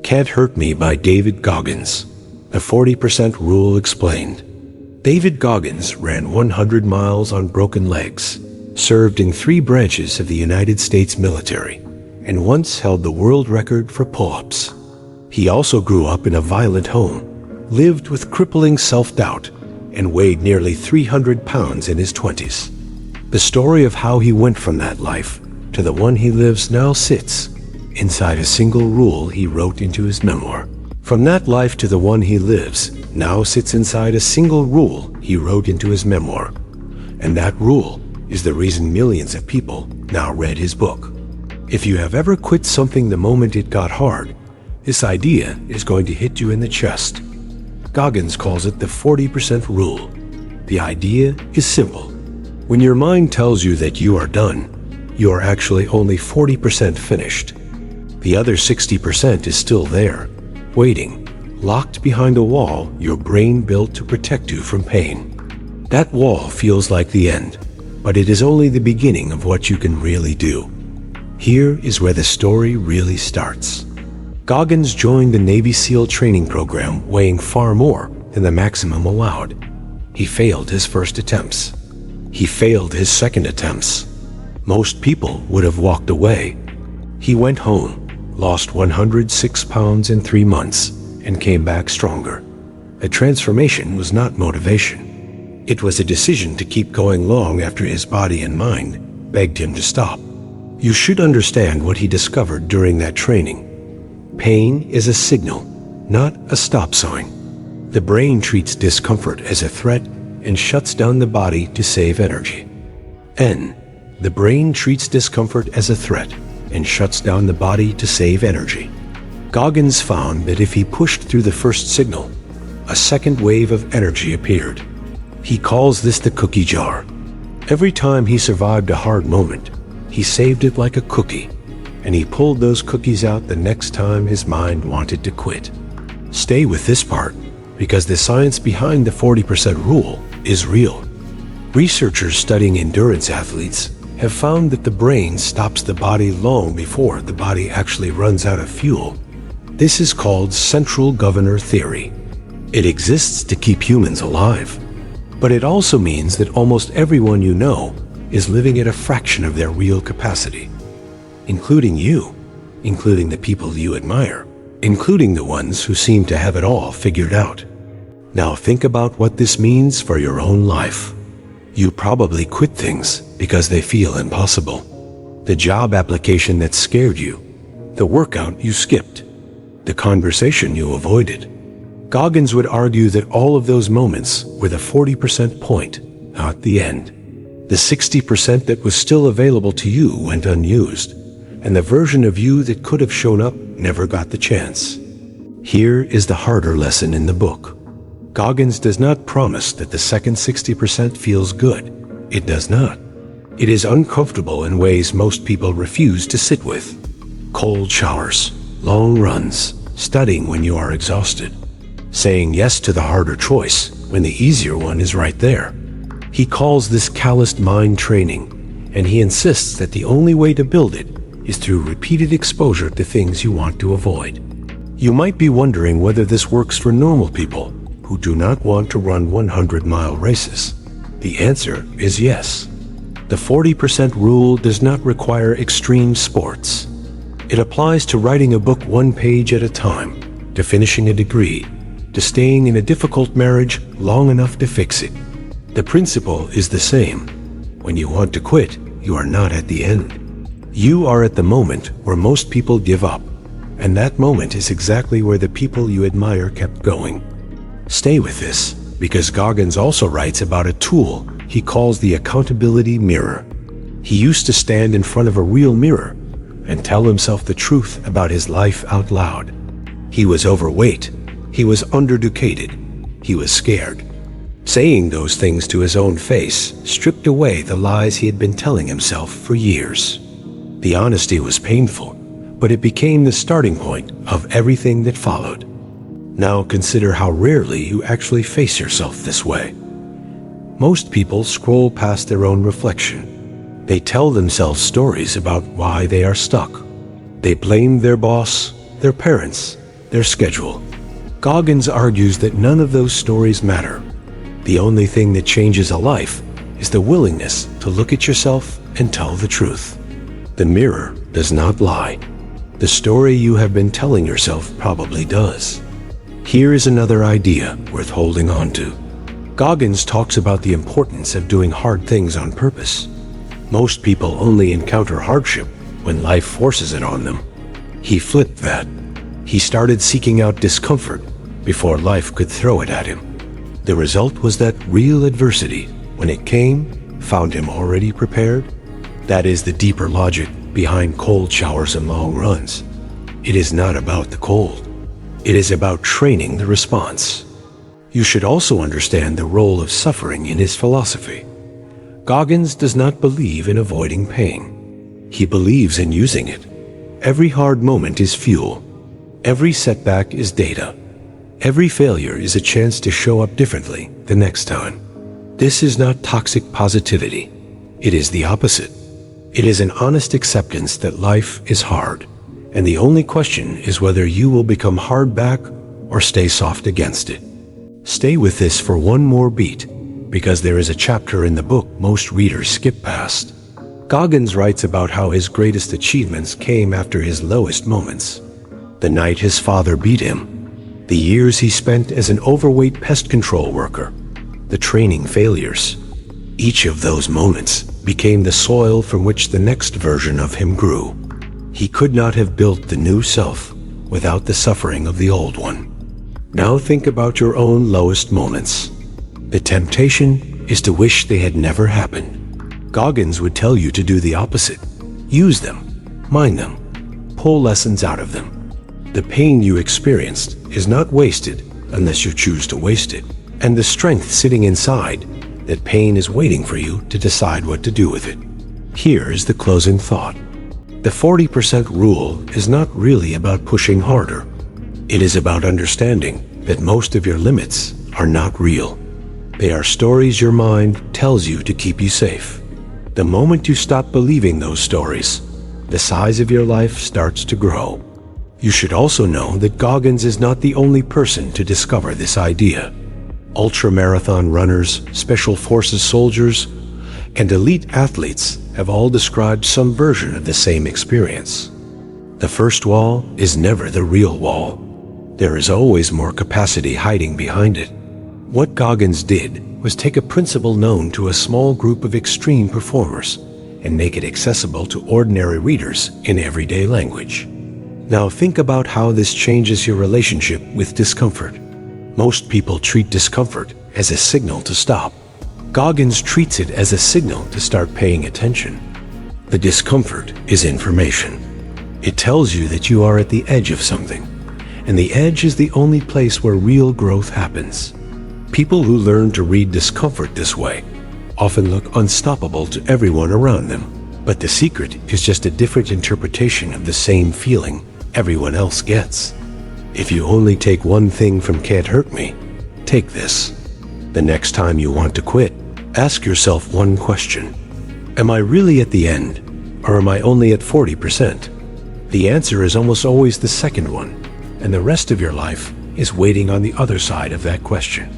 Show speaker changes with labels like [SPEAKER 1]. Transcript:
[SPEAKER 1] Can't Hurt Me by David Goggins. The 40% Rule Explained. David Goggins ran 100 miles on broken legs, served in 3 branches of the United States military, and once held the world record for pull-ups. He also grew up in a violent home, lived with crippling self-doubt, and weighed nearly 300 pounds in his 20s. The story of how he went from that life to the one he lives now sits inside a single rule he wrote into his memoir. From that life to the one he lives now sits inside a single rule he wrote into his memoir. And that rule is the reason millions of people now read his book. If you have ever quit something the moment it got hard, this idea is going to hit you in the chest. Goggins calls it the 40% rule. The idea is simple. When your mind tells you that you are done, you are actually only 40% finished. The other 60% is still there, waiting, locked behind a wall your brain built to protect you from pain. That wall feels like the end, but it is only the beginning of what you can really do. Here is where the story really starts. Goggins joined the Navy SEAL training program weighing far more than the maximum allowed. He failed his first attempts. He failed his second attempts. Most people would have walked away. He went home, lost 106 pounds in 3 months, and came back stronger. The transformation was not motivation. It was a decision to keep going long after his body and mind begged him to stop. You should understand what he discovered during that training. Pain is a signal, not a stop sign. The brain treats discomfort as a threat and shuts down the body to save energy. The brain treats discomfort as a threat and shuts down the body to save energy. Goggins found that if he pushed through the first signal, a second wave of energy appeared. He calls this the cookie jar. Every time he survived a hard moment, he saved it like a cookie, and he pulled those cookies out the next time his mind wanted to quit. Stay with this part, because the science behind the 40% rule is real. Researchers studying endurance athletes have found that the brain stops the body long before the body actually runs out of fuel. This is called central governor theory. It exists to keep humans alive, but it also means that almost everyone you know is living at a fraction of their real capacity, including you, including the people you admire, including the ones who seem to have it all figured out. Now think about what this means for your own life. You probably quit things because they feel impossible. The job application that scared you, the workout you skipped, the conversation you avoided. Goggins would argue that all of those moments were the 40% point, not the end. The 60% that was still available to you went unused, and the version of you that could have shown up never got the chance. Here is the harder lesson in the book. Goggins does not promise that the second 60% feels good. It does not. It is uncomfortable in ways most people refuse to sit with. Cold showers, long runs, studying when you are exhausted, saying yes to the harder choice when the easier one is right there. He calls this calloused mind training, and he insists that the only way to build it is through repeated exposure to things you want to avoid. You might be wondering whether this works for normal people who do not want to run 100-mile races. The answer is yes. The 40% rule does not require extreme sports. It applies to writing a book 1 page at a time, to finishing a degree, to staying in a difficult marriage long enough to fix it. The principle is the same. When you want to quit, you are not at the end. You are at the moment where most people give up, and that moment is exactly where the people you admire kept going. Stay with this, because Goggins also writes about a tool he calls the accountability mirror. He used to stand in front of a real mirror and tell himself the truth about his life out loud. He was overweight. He was undereducated. He was scared. Saying those things to his own face stripped away the lies he had been telling himself for years. The honesty was painful, but it became the starting point of everything that followed. Now consider how rarely you actually face yourself this way. Most people scroll past their own reflection. They tell themselves stories about why they are stuck. They blame their boss, their parents, their schedule. Goggins argues that none of those stories matter. The only thing that changes a life is the willingness to look at yourself and tell the truth. The mirror does not lie. The story you have been telling yourself probably does. Here is another idea worth holding on to. Goggins talks about the importance of doing hard things on purpose. Most people only encounter hardship when life forces it on them. He flipped that. He started seeking out discomfort before life could throw it at him. The result was that real adversity, when it came, found him already prepared. That is the deeper logic behind cold showers and long runs. It is not about the cold. It is about training the response. You should also understand the role of suffering in his philosophy. Goggins does not believe in avoiding pain. He believes in using it. Every hard moment is fuel. Every setback is data. Every failure is a chance to show up differently the next time. This is not toxic positivity. It is the opposite. It is an honest acceptance that life is hard, and the only question is whether you will become hard back or stay soft against it. Stay with this for one more beat, because there is a chapter in the book most readers skip past. Goggins writes about how his greatest achievements came after his lowest moments. The night his father beat him, the years he spent as an overweight pest control worker, the training failures. Each of those moments became the soil from which the next version of him grew. He could not have built the new self without the suffering of the old one. Now think about your own lowest moments. The temptation is to wish they had never happened. Goggins would tell you to do the opposite. Use them, mine them, pull lessons out of them. The pain you experienced is not wasted unless you choose to waste it. And the strength sitting inside that pain is waiting for you to decide what to do with it. Here is the closing thought. The 40% rule is not really about pushing harder. It is about understanding that most of your limits are not real. They are stories your mind tells you to keep you safe. The moment you stop believing those stories, the size of your life starts to grow. You should also know that Goggins is not the only person to discover this idea. Ultramarathon runners, special forces soldiers, and elite athletes have all described some version of the same experience. The first wall is never the real wall. There is always more capacity hiding behind it. What Goggins did was take a principle known to a small group of extreme performers and make it accessible to ordinary readers in everyday language. Now think about how this changes your relationship with discomfort. Most people treat discomfort as a signal to stop. Goggins treats it as a signal to start paying attention. The discomfort is information. It tells you that you are at the edge of something, and the edge is the only place where real growth happens. People who learn to read discomfort this way often look unstoppable to everyone around them, but the secret is just a different interpretation of the same feeling everyone else gets. If you only take one thing from Can't Hurt Me, take this. The next time you want to quit, ask yourself one question. Am I really at the end, or am I only at 40%? The answer is almost always the second one, and the rest of your life is waiting on the other side of that question.